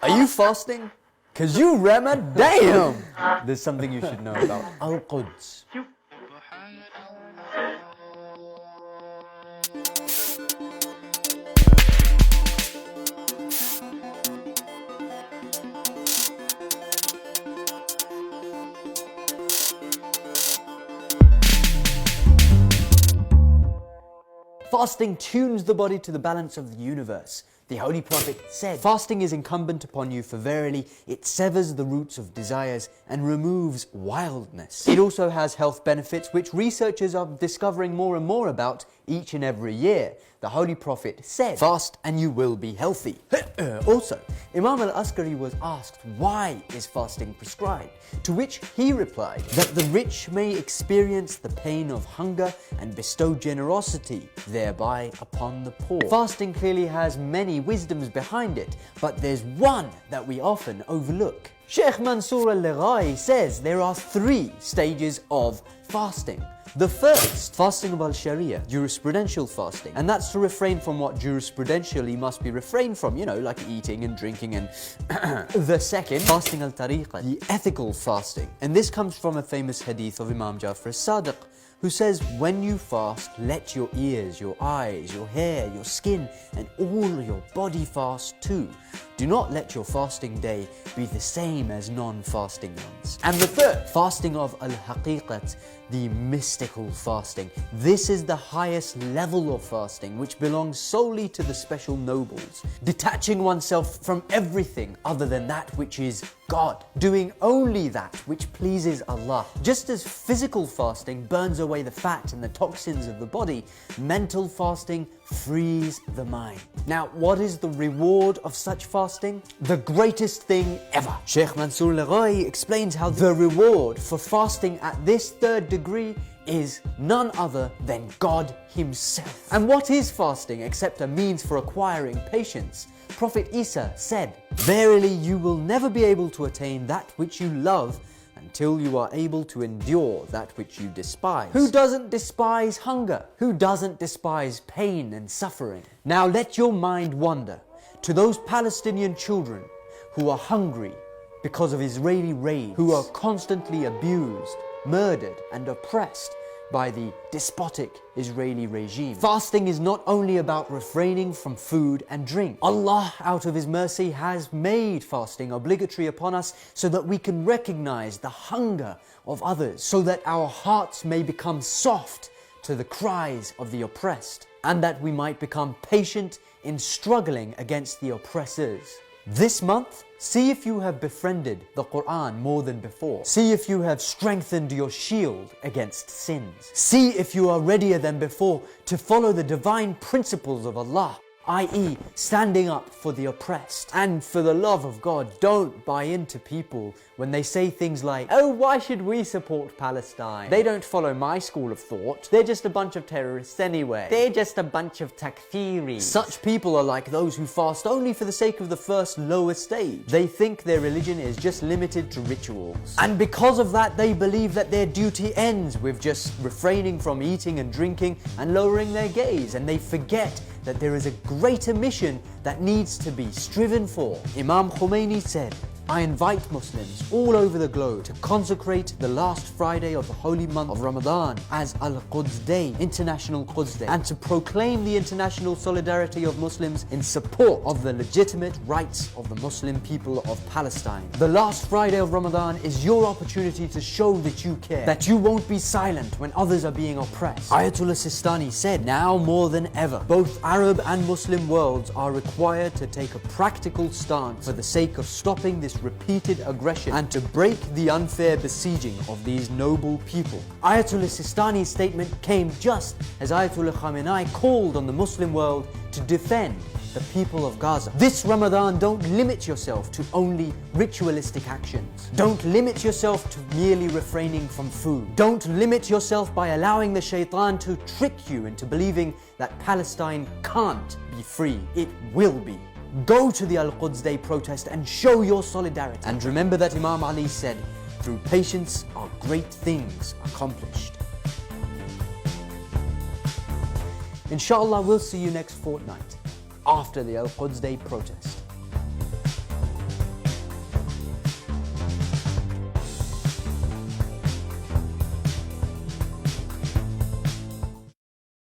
Are you fasting? Cause you Ramadan. There's something you should know about Al-Quds. Fasting tunes the body to the balance of the universe. The Holy Prophet said, fasting is incumbent upon you, for verily it severs the roots of desires and removes wildness. It also has health benefits which researchers are discovering more and more about each and every year. The Holy Prophet said, fast and you will be healthy. Also, Imam al-Askari was asked, why is fasting prescribed? To which he replied, that the rich may experience the pain of hunger and bestow generosity thereby upon the poor. Fasting clearly has many wisdoms behind it, but there's one that we often overlook. Sheikh Mansour al-Lighai says there are 3 stages of fasting. The first, fasting of al-Sharia, jurisprudential fasting. And that's to refrain from what jurisprudentially must be refrained from, you know, like eating and drinking and The second, fasting al-Tariqa, the ethical fasting. And this comes from a famous hadith of Imam Jafar as-Sadiq, who says, when you fast, let your ears, your eyes, your hair, your skin, and all your body fast too. Do not let your fasting day be the same as non-fasting ones. And the third, fasting of al-Haqiqat, the mystical fasting. This is the highest level of fasting, which belongs solely to the special nobles, detaching oneself from everything other than that which is God, doing only that which pleases Allah. Just as physical fasting burns away the fat and the toxins of the body, mental fasting frees the mind. Now, what is the reward of such fasting? The greatest thing ever. Sheikh Mansour al-Lighai explains how the reward for fasting at this 3rd degree is none other than God Himself. And what is fasting except a means for acquiring patience? Prophet Isa said, verily you will never be able to attain that which you love until you are able to endure that which you despise. Who doesn't despise hunger? Who doesn't despise pain and suffering? Now let your mind wander to those Palestinian children who are hungry because of Israeli raid, who are constantly abused, murdered and oppressed by the despotic Israeli regime. Fasting is not only about refraining from food and drink. Allah, out of His mercy, has made fasting obligatory upon us so that we can recognize the hunger of others, so that our hearts may become soft to the cries of the oppressed, and that we might become patient in struggling against the oppressors. This month, see if you have befriended the Quran more than before. See if you have strengthened your shield against sins. See if you are readier than before to follow the divine principles of Allah, i.e. standing up for the oppressed. And for the love of God, don't buy into people when they say things like, oh, why should we support Palestine? They don't follow my school of thought. They're just a bunch of terrorists anyway. They're just a bunch of takfiris. Such people are like those who fast only for the sake of the first lower stage. They think their religion is just limited to rituals. And because of that, they believe that their duty ends with just refraining from eating and drinking and lowering their gaze. And they forget that there is a greater mission that needs to be striven for. Imam Khomeini said, I invite Muslims all over the globe to consecrate the last Friday of the holy month of Ramadan as Al-Quds Day, International Quds Day, and to proclaim the international solidarity of Muslims in support of the legitimate rights of the Muslim people of Palestine. The last Friday of Ramadan is your opportunity to show that you care, that you won't be silent when others are being oppressed. Ayatollah Sistani said, now more than ever, both Arab and Muslim worlds are required to take a practical stance for the sake of stopping this repeated aggression and to break the unfair besieging of these noble people. Ayatollah Sistani's statement came just as Ayatollah Khamenei called on the Muslim world to defend the people of Gaza. This Ramadan, don't limit yourself to only ritualistic actions. Don't limit yourself to merely refraining from food. Don't limit yourself by allowing the shaitan to trick you into believing that Palestine can't be free. It will be. Go to the Al-Quds Day protest and show your solidarity. And remember that Imam Ali said, through patience are great things accomplished. Inshallah, we'll see you next fortnight after the Al-Quds Day protest.